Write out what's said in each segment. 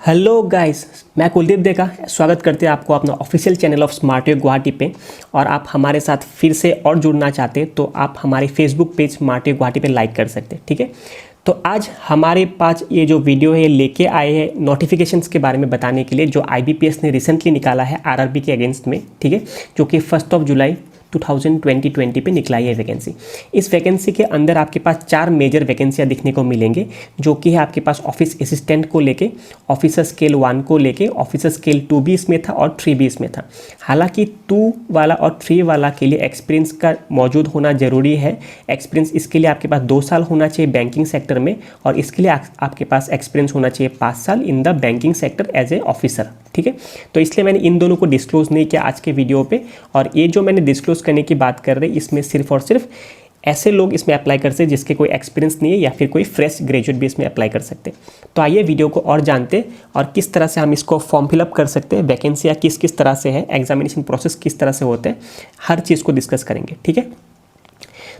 Hello guys, मैं कुलदीप देगा स्वागत करते हैं आपको अपना official channel of smart way Guwahati पे। और आप हमारे साथ फिर से और जुड़ना चाहते हैं तो आप हमारे Facebook page smart way Guwahati पे लाइक कर सकते हैं। ठीक है, तो आज हमारे पास ये जो वीडियो है लेके आए हैं नोटिफिकेशंस के बारे में बताने के लिए, जो IBPS ने रिसेंटली निकाला है RRB के अगेंस्ट में। ठीक है, जो कि 1 जुलाई 2020 पे निकला है वैकेंसी। इस वैकेंसी के अंदर आपके पास 4 मेजर वैकेंसियाँ दिखने को मिलेंगे, जो कि है आपके पास ऑफिस असिस्टेंट को लेके, ऑफिसर स्केल 1 को लेके, ऑफिसर स्केल 2 भी इसमें था और 3 भी इसमें था। हालांकि 2 वाला और 3 वाला के लिए एक्सपीरियंस का मौजूद होना ज़रूरी है। एक्सपीरियंस इसके लिए आपके पास 2 साल होना चाहिए बैंकिंग सेक्टर में, और इसके लिए आपके पास एक्सपीरियंस होना चाहिए 5 साल in the banking sector as a officer. ठीक है, तो इसलिए मैंने इन दोनों को डिस्क्लोज नहीं किया आज के वीडियो पे। और ये जो मैंने डिस्क्लोज करने की बात कर रहे हैं, इसमें सिर्फ और सिर्फ ऐसे लोग इसमें अप्लाई कर सकते हैं जिसके कोई एक्सपीरियंस नहीं है, या फिर कोई फ्रेश ग्रेजुएट भी इसमें अप्लाई कर सकते हैं। तो आइए वीडियो को और जानते हैं और किस तरह से हम इसको फॉर्म फिलअप कर सकते हैं, वैकेंसियाँ किस किस तरह से है, एग्जामिनेशन प्रोसेस किस तरह से होते हैं, हर चीज़ को डिस्कस करेंगे। ठीक है,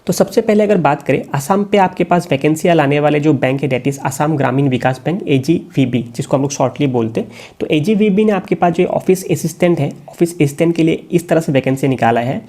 तो सबसे पहले अगर बात करें असम पे आपके पास वैकेंसियाँ लाने वाले जो बैंक है, डेट इज असम ग्रामीण विकास बैंक AGVB, जिसको हम लोग शॉर्टली बोलते हैं। तो AGVB ने आपके पास जो ऑफिस असिस्टेंट है, ऑफिस असिस्टेंट के लिए इस तरह से वैकेंसी निकाला है।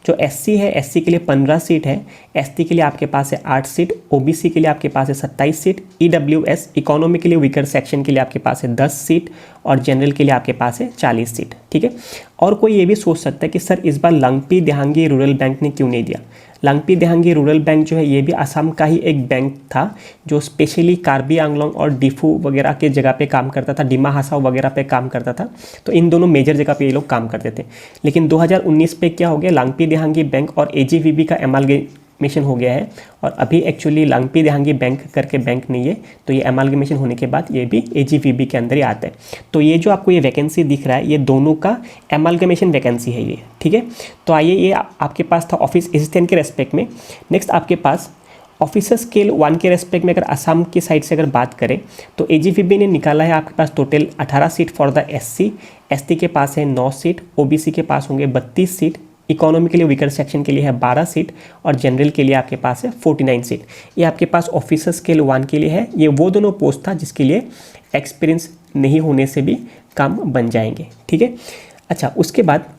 जो SC है, SC के लिए 15 सीट है, ST के लिए आपके पास है 8 सीट, OBC के लिए आपके पास है 27 सीट, EWS इकोनॉमी के लिए वीकर सेक्शन के लिए आपके पास है 10 सीट, और जनरल के लिए आपके पास है 40 सीट। ठीक है, और कोई ये भी सोच सकता है कि सर इस बार लंगपी देहांगी रूरल बैंक ने क्यों नहीं दिया। लंगपी देहांगी रूरल बैंक जो है ये भी असम का ही एक बैंक था, जो स्पेशली कार्बी आंगलोंग और डिफू वगैरह के जगह पे काम करता था, डिमा हासाओ वगैरह पे काम करता था। तो इन दोनों मेजर जगह पे ये लोग काम करते थे। लेकिन 2019 पे क्या हो गया, लंगपी देहांगी बैंक और AGVB का एमालगेमेशन हो गया है। और अभी एक्चुअली लंगपी देहांगी बैंक करके बैंक नहीं है, तो ये एमालगेमेशन होने के बाद ये भी AGVB के अंदर ही आता है। तो ये जो आपको ये वैकेंसी दिख रहा है, ये दोनों का एमालगेमेशन वैकेंसी है ये। ठीक है, तो आइए, ये आपके पास था ऑफिस असिस्टेंट के रेस्पेक्ट में। नेक्स्ट आपके पास ऑफिसर स्केल 1 के रेस्पेक्ट में अगर असम की साइड से अगर बात करें, तो AGVB ने निकाला है आपके पास total 18 seat for the SC, ST के पास है 9 सीट, OBC के पास होंगे 32 सीट, इकोनॉमी के लिए वीकर सेक्शन के लिए है 12 सीट, और जनरल के लिए आपके पास है 49 सीट। ये आपके पास ऑफिसर स्केल 1 के लिए है। ये वो दोनों पोस्ट था जिसके लिए एक्सपीरियंस नहीं होने से भी काम बन जाएंगे। ठीक है, अच्छा, उसके बाद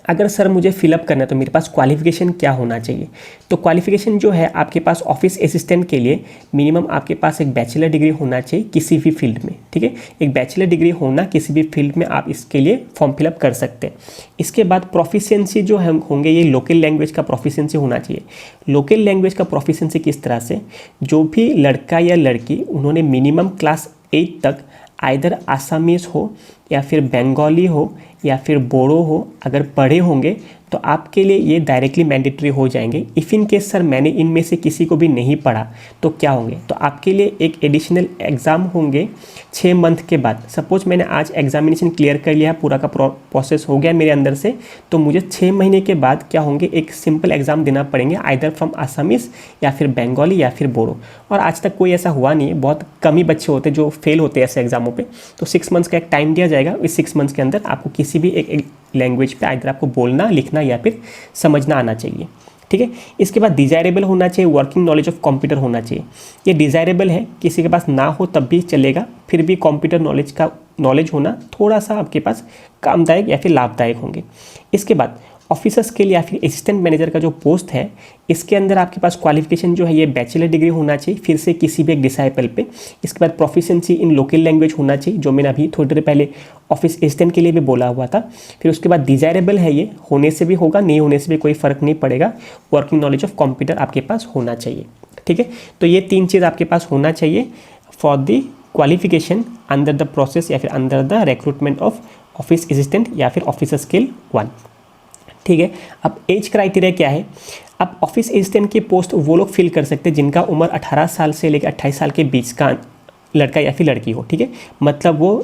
अगर सर मुझे फिलअप करना है तो मेरे पास क्वालिफिकेशन क्या होना चाहिए। तो क्वालिफिकेशन जो है आपके पास ऑफिस असिस्टेंट के लिए मिनिमम आपके पास एक बैचलर डिग्री होना चाहिए किसी भी फील्ड में। ठीक है, एक बैचलर डिग्री होना किसी भी फील्ड में, आप इसके लिए फॉर्म फिलअप कर सकते हैं। इसके बाद प्रोफिशिएंसी जो होंगे, ये लोकल लैंग्वेज का प्रोफिशिएंसी होना चाहिए। लोकल लैंग्वेज का प्रोफिशिएंसी किस तरह से, जो भी लड़का या लड़की उन्होंने मिनिमम क्लास 8 तक आइदर आसामीज़ हो या फिर बंगाली हो या फिर बोडो हो, अगर पढ़े होंगे तो आपके लिए ये डायरेक्टली मैंडेटरी हो जाएंगे। इफ़ इन केस सर मैंने इनमें से किसी को भी नहीं पढ़ा तो क्या होंगे, तो आपके लिए एक एडिशनल एग्ज़ाम होंगे 6 मंथ के बाद। सपोज मैंने आज एग्जामिनेशन क्लियर कर लिया, पूरा का प्रोसेस हो गया मेरे अंदर से, तो मुझे 6 महीने के बाद क्या होंगे, एक सिंपल एग्ज़ाम देना पड़ेंगे आइदर फ्रॉम आसामीज़ या फिर बंगाली या फिर बोडो। और आज तक कोई ऐसा हुआ नहीं है, बहुत कम ही बच्चे होते जो फेल होते हैं ऐसे एग्जामों पे। तो 6 मंथ्स का एक टाइम दिया जाएगा, इस 6 मंथ्स के अंदर आपको किसी भी एक लैंग्वेज पे आइदर आपको बोलना, लिखना या फिर समझना आना चाहिए। ठीक है, इसके बाद डिज़ायरेबल होना चाहिए, वर्किंग नॉलेज ऑफ कंप्यूटर होना चाहिए। ये डिज़ायरेबल है, किसी के पास ना हो तब भी चलेगा, फिर भी कंप्यूटर नॉलेज होना थोड़ा सा आपके पास कामदायक या फिर लाभदायक होंगे। इसके बाद ऑफिसर्स के लिए या फिर असिस्टेंट मैनेजर का जो पोस्ट है, इसके अंदर आपके पास क्वालिफिकेशन जो है ये बैचलर डिग्री होना चाहिए, फिर से किसी भी एक डिसाइपल पे। इसके बाद प्रोफिशिएंसी इन लोकल लैंग्वेज होना चाहिए, जो मैंने अभी थोड़ी देर पहले ऑफिस असिस्टेंट के लिए भी बोला हुआ था। फिर उसके बाद डिज़ायरेबल है, ये होने से भी होगा, नहीं होने से भी कोई फ़र्क नहीं पड़ेगा। वर्किंग नॉलेज ऑफ कंप्यूटर आपके पास होना चाहिए। ठीक है, तो ये 3 चीज़ आपके पास होना चाहिए for the qualification under the process या फिर under the recruitment of office assistant या फिर ऑफिसर स्केल 1। ठीक है, अब एज क्राइटेरिया क्या है। अब ऑफिस असिस्टेंट की पोस्ट वो लोग फिल कर सकते हैं जिनका उम्र 18 साल से लेकर 28 साल के बीच का लड़का या फिर लड़की हो। ठीक है, मतलब वो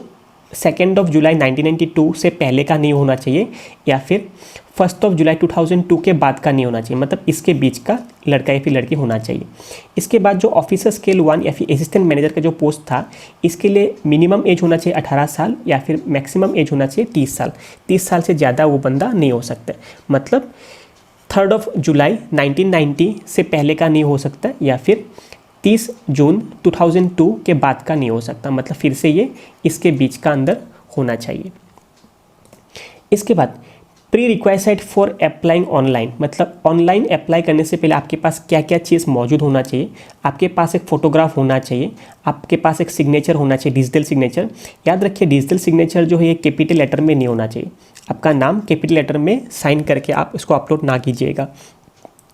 2 जुलाई 1992 से पहले का नहीं होना चाहिए, या फिर 1 जुलाई 2002 के बाद का नहीं होना चाहिए, मतलब इसके बीच का लड़का या फिर लड़की होना चाहिए। इसके बाद जो ऑफिसर स्केल 1 या फिर असिस्टेंट मैनेजर का जो पोस्ट था, इसके लिए मिनिमम एज होना चाहिए 18 साल या फिर मैक्सिमम एज होना चाहिए 30 साल। 30 साल से ज़्यादा वो बंदा नहीं हो सकता, मतलब 3 जुलाई 1990 से पहले का नहीं हो सकता, या फिर 30 जून 2002 के बाद का नहीं हो सकता, मतलब फिर से ये इसके बीच का अंदर होना चाहिए। इसके बाद pre required for applying online, मतलब ऑनलाइन अप्लाई करने से पहले आपके पास क्या क्या चीज़ मौजूद होना चाहिए। आपके पास एक फ़ोटोग्राफ होना चाहिए, आपके पास एक सिग्नेचर होना चाहिए, डिजिटल सिग्नेचर। याद रखिए डिजिटल सिग्नेचर जो है ये कैपिटल लेटर में नहीं होना चाहिए, आपका नाम कैपिटल लेटर में साइन करके आप इसको अपलोड ना कीजिएगा।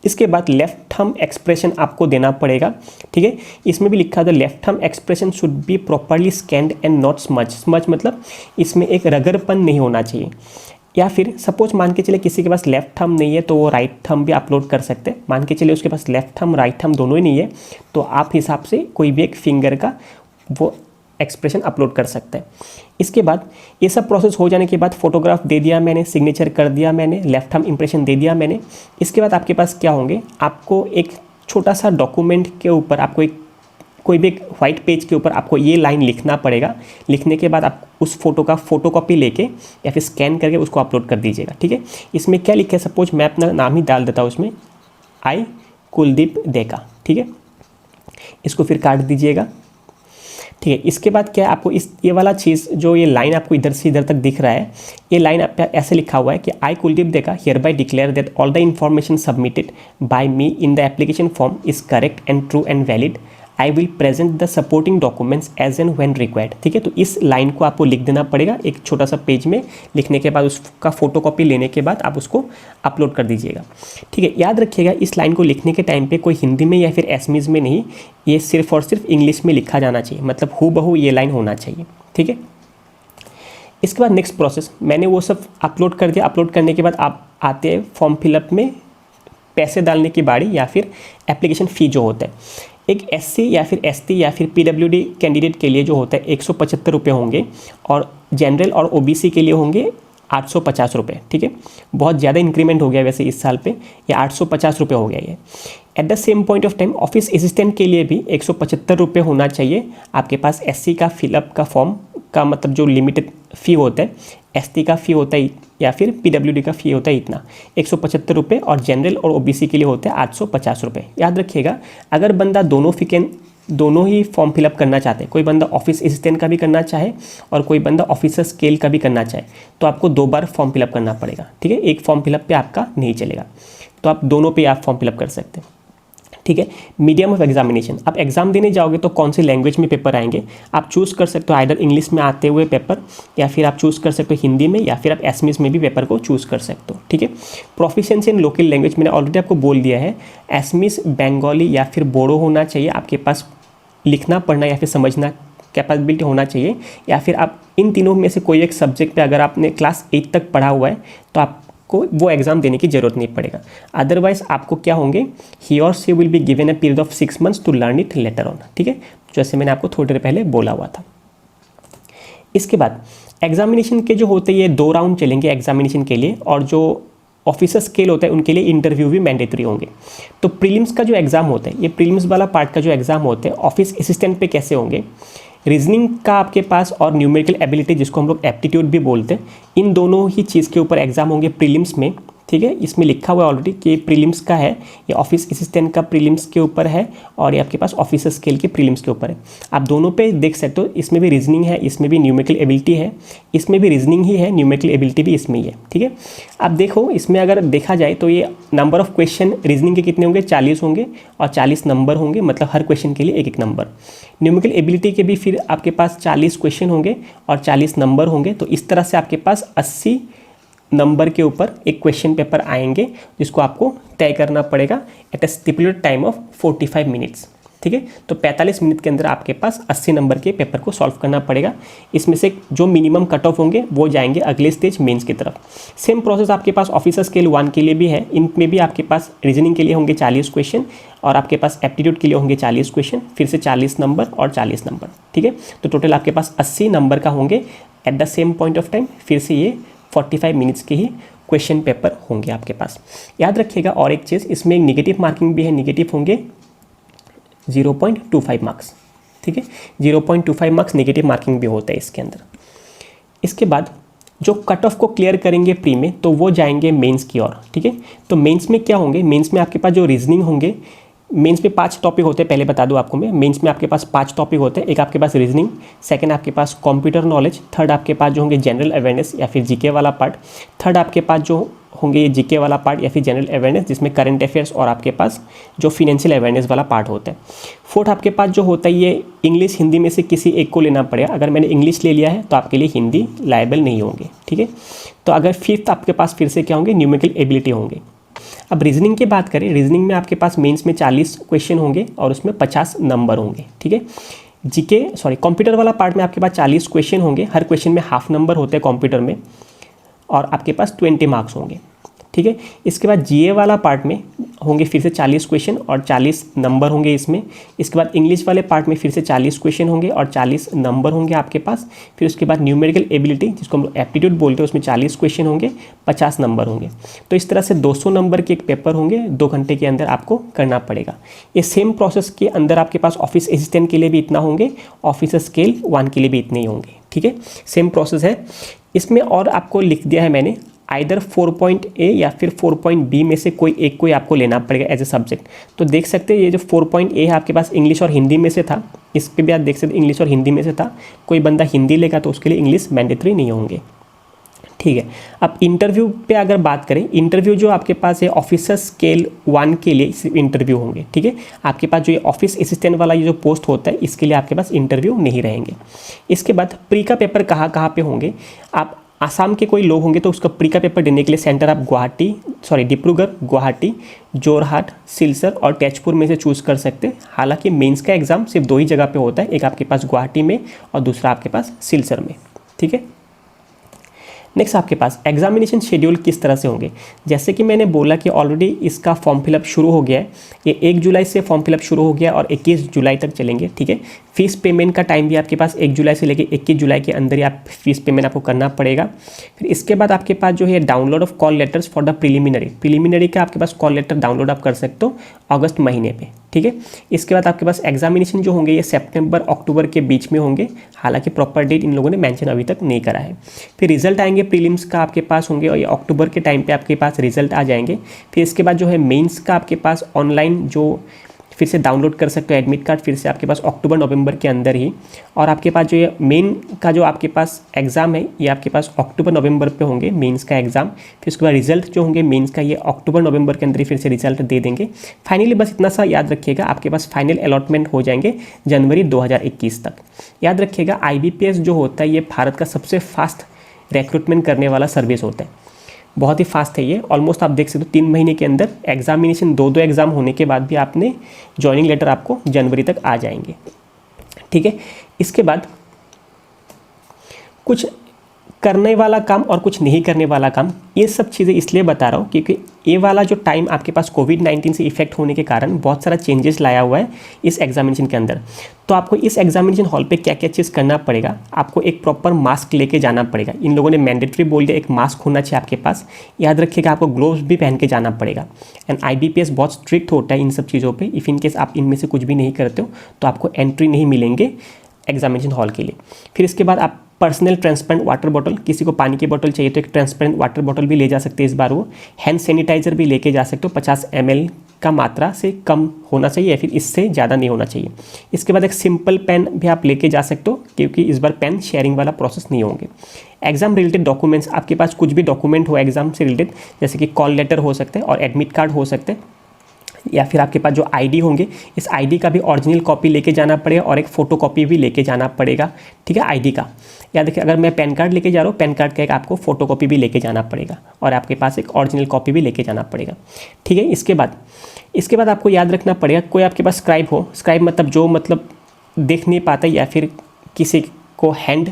इसके बाद लेफ्ट थंब एक्सप्रेशन आपको देना पड़ेगा, ठीक है। इसमें भी लिखा था left thumb expression should be properly scanned and not smudge. Smudge मतलब इसमें एक रगड़पन नहीं होना चाहिए। या फिर सपोज मान के चले किसी के पास लेफ्ट थंब नहीं है तो वो राइट थंब भी अपलोड कर सकते हैं। मान के चले उसके पास लेफ्ट थंब राइट थंब दोनों ही नहीं है तो आप हिसाब से कोई भी एक फिंगर का वो एक्सप्रेशन अपलोड कर सकते हैं। इसके बाद ये सब प्रोसेस हो जाने के बाद फोटोग्राफ दे दिया मैंने, सिग्नेचर कर दिया मैंने, लेफ्ट थंब इंप्रेशन दे दिया मैंने। इसके बाद आपके पास क्या होंगे, आपको एक छोटा सा डॉक्यूमेंट के ऊपर आपको एक कोई भी एक वाइट पेज के ऊपर आपको ये लाइन लिखना पड़ेगा। लिखने के बाद आप उस फोटो का फोटोकॉपी लेके या फिर स्कैन करके उसको अपलोड कर दीजिएगा, ठीक है। इसमें क्या लिखा है, सपोज मैं अपना नाम ही डाल देता हूँ उसमें, आई कुलदीप देका, ठीक है। इसको फिर काट दीजिएगा, ठीक है। इसके बाद क्या है, आपको ये वाला चीज़ जो ये लाइन आपको इधर से इधर तक दिख रहा है, ये लाइन आप ऐसे लिखा हुआ है कि I Kuldeep Deka hereby declare that all the information submitted by me in the application form is correct and true and valid. I will present the supporting documents as and when required, ठीक है। तो इस line को आपको लिख देना पड़ेगा एक छोटा सा पेज में। लिखने के बाद उसका फोटोकॉपी लेने के बाद आप उसको अपलोड कर दीजिएगा, ठीक है। याद रखिएगा इस लाइन को लिखने के टाइम पे कोई हिंदी में या फिर एसमीज में नहीं, ये सिर्फ और सिर्फ इंग्लिश में लिखा जाना चाहिए, मतलब हूबहू ये लाइन होना चाहिए, ठीक है। इसके बाद नेक्स्ट प्रोसेस, मैंने वो सब अपलोड कर दिया। अपलोड करने के बाद आप आते हैं फॉर्म फिलअप में पैसे डालने की बारी या फिर एप्लीकेशन फ़ी जो होता है। एक एससी या फिर एसटी या फिर पीडब्ल्यूडी कैंडिडेट के लिए जो होता है 175 रुपये होंगे और जनरल और ओबीसी के लिए होंगे 850 रुपये, ठीक है। बहुत ज़्यादा इंक्रीमेंट हो गया वैसे इस साल पे, ये 850 रुपये हो गया ये। At the same point of time office assistant के लिए भी 175 रुपये होना चाहिए आपके पास। एससी का फिलअप का फॉर्म का मतलब जो लिमिटेड फ़ी होता है, एसटी का फ़ी होता है या फिर पीडब्ल्यूडी का फ़ी होता है इतना 175 रुपये, और जनरल और ओबीसी के लिए होते हैं 850 रुपये। याद रखिएगा अगर बंदा दोनों ही फॉर्म फिलअप करना चाहते हैं, कोई बंदा ऑफिस असिस्टेंट का भी करना चाहे और कोई बंदा ऑफिसर स्केल का भी करना चाहे, तो आपको 2 बार फॉर्म फिलअप करना पड़ेगा, ठीक है। एक फॉर्म फिलअप पे आपका नहीं चलेगा, तो आप दोनों पे आप फॉर्म फिलअप कर सकते हैं, ठीक है। मीडियम ऑफ एग्जामिनेशन, आप एग्जाम देने जाओगे तो कौन सी लैंग्वेज में पेपर आएंगे आप चूज़ कर सकते हो, आइदर इंग्लिश में आते हुए पेपर या फिर आप चूज़ कर सकते हो हिंदी में या फिर आप एसमीज में भी पेपर को चूज़ कर सकते हो, ठीक है। प्रोफिशिएंसी इन लोकल लैंग्वेज मैंने ऑलरेडी आपको बोल दिया है, एसमीज, बंगाली या फिर बोडो होना चाहिए आपके पास, लिखना पढ़ना या फिर समझना कैपेबिलिटी होना चाहिए, या फिर आप इन तीनों में से कोई एक सब्जेक्ट पे अगर आपने क्लास 8 तक पढ़ा हुआ है तो आपको वो एग्ज़ाम देने की ज़रूरत नहीं पड़ेगा। अदरवाइज आपको क्या होंगे, ही और she will be given a period of 6 months to learn it later on, ठीक है, जैसे मैंने आपको थोड़ी देर पहले बोला हुआ था। इसके बाद एग्जामिनेशन के जो होते हैं ये 2 राउंड चलेंगे एग्जामिनेशन के लिए, और जो ऑफिसर स्केल होता है उनके लिए इंटरव्यू भी मैंडेटरी होंगे। तो प्रीलिम्स का जो एग्ज़ाम होता है, ये प्रीलिम्स वाला पार्ट का जो एग्ज़ाम होते हैं ऑफिस असिस्टेंट पे कैसे होंगे, रीजनिंग का आपके पास और न्यूमेरिकल एबिलिटी जिसको हम लोग एप्टीट्यूड भी बोलते हैं, इन दोनों ही चीज़ के ऊपर एग्ज़ाम होंगे प्रीलिम्स में, ठीक है। इसमें लिखा हुआ है ऑलरेडी कि प्रीलिम्स का है, ये ऑफिस असिस्टेंट का प्रीलिम्स के ऊपर है और ये आपके पास ऑफिसर स्केल के प्रीलिम्स के ऊपर है। आप दोनों पे देख सकते हो, इसमें भी रीजनिंग है, इसमें भी न्यूमेरिकल एबिलिटी है, इसमें भी रीजनिंग ही है, न्यूमेरिकल एबिलिटी भी इसमें ही है, ठीक है। अब देखो इसमें अगर देखा जाए तो ये नंबर ऑफ क्वेश्चन रीजनिंग के कितने होंगे, 40 होंगे और 40 नंबर होंगे, मतलब हर क्वेश्चन के लिए 1-1 नंबर। न्यूमेरिकल एबिलिटी के भी फिर आपके पास 40 क्वेश्चन होंगे और 40 नंबर होंगे। तो इस तरह से आपके पास 80 नंबर के ऊपर एक क्वेश्चन पेपर आएंगे जिसको आपको तय करना पड़ेगा at a stipulated time of 45 minutes, ठीक है। तो 45 मिनट के अंदर आपके पास 80 नंबर के पेपर को सॉल्व करना पड़ेगा। इसमें से जो मिनिमम कट ऑफ होंगे वो जाएंगे अगले स्टेज मेंस की तरफ। सेम प्रोसेस आपके पास ऑफिसर स्केल 1 के लिए भी है, इनमें भी आपके पास रीजनिंग के लिए होंगे 40 क्वेश्चन और आपके पास एप्टीट्यूड के लिए होंगे 40 क्वेश्चन, फिर से 40 नंबर और 40 नंबर, ठीक है। तो टोटल आपके पास 80 नंबर का होंगे at the same point of time, फिर से ये 45 मिनट्स के ही क्वेश्चन पेपर होंगे आपके पास। याद रखिएगा और एक चीज़, इसमें एक निगेटिव मार्किंग भी है, निगेटिव होंगे 0.25 मार्क्स, ठीक है। 0.25 मार्क्स निगेटिव मार्किंग भी होता है इसके अंदर। इसके बाद जो कट ऑफ को क्लियर करेंगे प्री में तो वो जाएंगे मेंस की ओर, ठीक है। तो मेंस में क्या होंगे, मेंस में आपके पास जो रीजनिंग होंगे मेंस में 5 टॉपिक होते हैं, पहले बता दूं आपको मैं। मेंस में आपके पास 5 टॉपिक होते हैं। एक आपके पास रीजनिंग, सेकंड आपके पास कंप्यूटर नॉलेज, थर्ड आपके पास जो होंगे जनरल अवेयरनेस या फिर जीके वाला पार्ट, थर्ड आपके पास जो होंगे ये जीके वाला पार्ट या फिर जनरल अवेयरनेस जिसमें करंट अफेयर्स और आपके पास जो फिनेंशियल अवेयरनेस वाला पार्ट होता है। फोर्थ आपके पास जो होता है ये इंग्लिश हिंदी में से किसी एक को लेना पड़ेगा। अगर मैंने इंग्लिश ले लिया है तो आपके लिए हिंदी लायबल नहीं होंगे, ठीक है। तो अगर फिफ्थ आपके पास फिर से क्या होंगे, न्यूमेरिकल एबिलिटी होंगे। अब रीजनिंग की बात करें, रीजनिंग में आपके पास मेंस में 40 क्वेश्चन होंगे और उसमें 50 नंबर होंगे, ठीक है। कंप्यूटर वाला पार्ट में आपके पास 40 क्वेश्चन होंगे, हर क्वेश्चन में हाफ नंबर होते हैं कंप्यूटर में, और आपके पास 20 मार्क्स होंगे, ठीक है। इसके बाद जीए वाला पार्ट में होंगे फिर से 40 क्वेश्चन और 40 नंबर होंगे इसमें। इसके बाद इंग्लिश वाले पार्ट में फिर से 40 क्वेश्चन होंगे और 40 नंबर होंगे आपके पास। फिर उसके बाद न्यूमेरिकल एबिलिटी जिसको हम एप्टीट्यूड बोलते हैं, उसमें 40 क्वेश्चन होंगे, 50 नंबर होंगे। तो इस तरह से 200 नंबर के एक पेपर होंगे, 2 घंटे के अंदर आपको करना पड़ेगा। ये सेम प्रोसेस के अंदर आपके पास ऑफिस असिस्टेंट के लिए भी इतना होंगे, ऑफिसर स्केल 1 के लिए भी इतने ही होंगे, ठीक है। सेम प्रोसेस है इसमें। और आपको लिख दिया है मैंने आइदर 4.A या फिर 4.B में से कोई आपको लेना पड़ेगा एज ए सब्जेक्ट। तो देख सकते हैं ये जो 4.A है आपके पास इंग्लिश और हिंदी में से था, इस पे भी आप देख सकते इंग्लिश और हिंदी में से था। कोई बंदा हिंदी लेगा तो उसके लिए इंग्लिश मैंडेटरी नहीं होंगे, ठीक है। अब इंटरव्यू पे अगर बात करें, इंटरव्यू जो आपके पास है ऑफिसर स्केल 1 के लिए सिर्फ इंटरव्यू होंगे, ठीक है। आपके पास जो ये ऑफिस असिस्टेंट वाला ये जो पोस्ट होता है इसके लिए आपके पास इंटरव्यू नहीं रहेंगे। इसके बाद प्री का पेपर कहाँ पे होंगे, आप आसाम के कोई लोग होंगे तो उसका प्री का पेपर देने के लिए सेंटर आप डिब्रूगढ़, गुवाहाटी, जोरहाट, सिलचर और तेजपुर में से चूज़ कर सकते हैं। हालांकि मेंस का एग्जाम सिर्फ 2 ही जगह पे होता है, एक आपके पास गुवाहाटी में और दूसरा आपके पास सिलचर में, ठीक है। नेक्स्ट आपके पास एग्जामिनेशन शेड्यूल किस तरह से होंगे। जैसे कि मैंने बोला कि ऑलरेडी इसका फॉर्म फिलअप शुरू हो गया है, ये 1 जुलाई से फॉर्म फिलअप शुरू हो गया और 21 जुलाई तक चलेंगे, ठीक है। फीस पेमेंट का टाइम भी आपके पास 1 जुलाई से लेकर 21 जुलाई के अंदर ही आप फीस पेमेंट आपको करना पड़ेगा। फिर इसके बाद आपके पास जो है download of call letters for the preliminary का आपके पास कॉल लेटर डाउनलोड आप कर सकते हो अगस्त महीने पे, ठीक है। इसके बाद आपके पास एग्जामिनेशन जो होंगे ये सितंबर अक्टूबर के बीच में होंगे, हालांकि प्रॉपर डेट इन लोगों ने मेंशन अभी तक नहीं करा है। फिर रिजल्ट आएंगे प्रीलिम्स का आपके पास होंगे और ये अक्टूबर के टाइम पे आपके पास रिजल्ट आ जाएंगे। फिर इसके बाद जो है मेंस का आपके पास ऑनलाइन जो फिर से डाउनलोड कर सकते हो एडमिट कार्ड, फिर से आपके पास अक्टूबर नवंबर के अंदर ही। और आपके पास जो ये मेन का जो आपके पास एग्ज़ाम है ये आपके पास अक्टूबर नवंबर पे होंगे मेंस का एग्ज़ाम। फिर उसके बाद रिजल्ट जो होंगे मेंस का ये अक्टूबर नवंबर के अंदर ही फिर से रिजल्ट दे देंगे। फाइनली बस इतना सा याद रखिएगा, आपके पास फाइनल अलॉटमेंट हो जाएंगे जनवरी 2021 तक। याद रखिएगा IBPS जो होता है ये भारत का सबसे फास्ट रिक्रूटमेंट करने वाला सर्विस होता है, बहुत ही फास्ट है ये। ऑलमोस्ट आप देख सकते हो 3 महीने के अंदर एग्जामिनेशन 2 एग्ज़ाम होने के बाद भी आपने ज्वाइनिंग लेटर आपको जनवरी तक आ जाएंगे, ठीक है। इसके बाद कुछ करने वाला काम और कुछ नहीं करने वाला काम, ये सब चीज़ें इसलिए बता रहा हूँ क्योंकि ये वाला जो टाइम आपके पास कोविड-19 से इफेक्ट होने के कारण बहुत सारा चेंजेस लाया हुआ है इस एग्जामिनेशन के अंदर। तो आपको इस एग्जामिनेशन हॉल पे क्या क्या चीज़ करना पड़ेगा, आपको एक प्रॉपर मास्क लेके जाना पड़ेगा। इन लोगों ने मैंडेटरी बोल दिया, एक मास्क होना चाहिए आपके पास। याद रखिएगा आपको ग्लोव्स भी पहन के जाना पड़ेगा। एंड IBPS बहुत स्ट्रिक्ट होता है इन सब चीज़ों पर। इफ़ इन केस आप इनमें से कुछ भी नहीं करते हो तो आपको एंट्री नहीं मिलेंगे एग्जामिनेशन हॉल के लिए। फिर इसके बाद आप पर्सनल ट्रांसपेरेंट वाटर बॉटल, किसी को पानी की बोतल चाहिए तो एक ट्रांसपेरेंट वाटर बॉटल भी ले जा सकते हैं इस बार वो। हैंड सैनिटाइजर भी लेके जा सकते हो, 50 ml का मात्रा से कम होना चाहिए या फिर इससे ज़्यादा नहीं होना चाहिए। इसके बाद एक सिंपल पेन भी आप लेके जा सकते हो क्योंकि इस बार पेन शेयरिंग वाला प्रोसेस नहीं होंगे। एग्जाम रिलेटेड डॉक्यूमेंट्स, आपके पास कुछ भी डॉक्यूमेंट हो एग्जाम से रिलेटेड, जैसे कि कॉल लेटर हो सकते हैं और एडमिट कार्ड हो सकते हैं, या फिर आपके पास जो ID होंगे इस ID का भी ओरिजिनल कॉपी लेके जाना पड़ेगा और एक फ़ोटो कॉपी भी लेके जाना पड़ेगा, ठीक है, ID का। याद रखिए अगर मैं पैन कार्ड लेके जा रहा हूँ, पैन कार्ड का एक आपको फ़ोटो कॉपी भी लेके जाना पड़ेगा और आपके पास एक ओरिजिनल कॉपी भी लेके जाना पड़ेगा, ठीक है। इसके बाद आपको याद रखना पड़ेगा कोई आपके पास स्क्राइब हो, स्क्राइब मतलब जो देख नहीं पाता या फिर किसी को हैंड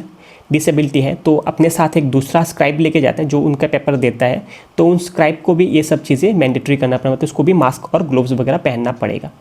डिसेबिलिटी है तो अपने साथ एक दूसरा स्क्राइब लेके जाते हैं जो उनका पेपर देता है, तो उन स्क्राइब को भी ये सब चीज़ें मैंडेटरी करना पड़ेगा, तो उसको भी मास्क और ग्लोव्स वगैरह पहनना पड़ेगा।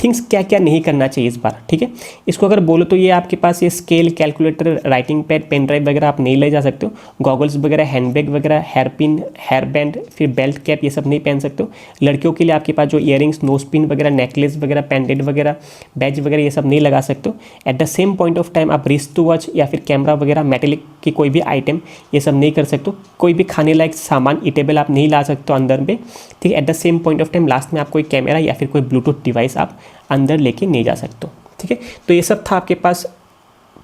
थिंग्स क्या क्या नहीं करना चाहिए इस बार, ठीक है। इसको अगर बोलो तो ये आपके पास ये scale, calculator, writing pad, pen drive वगैरह आप नहीं ले जा सकते हो। गॉगल्स वगैरह, हैंडबैग वगैरह, हेयर पिन, हेयर बैंड, फिर बेल्ट कैप, ये सब नहीं पहन सकते हो। लड़कियों के लिए आपके पास जो ईयरिंग्स, नोज पिन वगैरह, नेकलेस वगैरह, पेंडेंट वगैरह, बैज वगैरह ये सब नहीं लगा सकते हो। At the same point of time आप रिस्ट वॉच या फिर कैमरा वगैरह वगैरह, मेटेलिक की कोई भी आइटम ये सब नहीं कर सकते हो। कोई भी खाने लायक सामान ईटेबल आप नहीं ला सकते हो अंदर में, ठीक है। At the same point of time last में आप कोई कैमरा या फिर कोई ब्लूटूथ डिवाइस आप अंदर लेके नहीं जा सकते हो, ठीक है। तो ये सब था आपके पास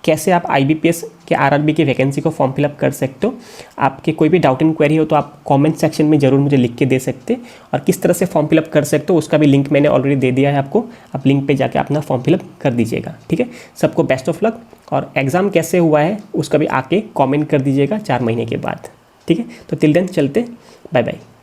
कैसे आप IBPS के RRB की वैकेंसी को फॉर्म फिलअप कर सकते हो। आपके कोई भी डाउट एंड क्वेरी हो तो आप कमेंट सेक्शन में ज़रूर मुझे लिख के दे सकते हैं, और किस तरह से फॉर्म फिलअप कर सकते हो उसका भी लिंक मैंने ऑलरेडी दे दिया है आपको। आप लिंक पे जाके अपना फॉर्म फिलअप कर दीजिएगा, ठीक है। सबको बेस्ट ऑफ लक, और एग्ज़ाम कैसे हुआ है उसका भी आके कॉमेंट कर दीजिएगा 4 महीने के बाद, ठीक है। तो टिल देन चलते, बाय बाय।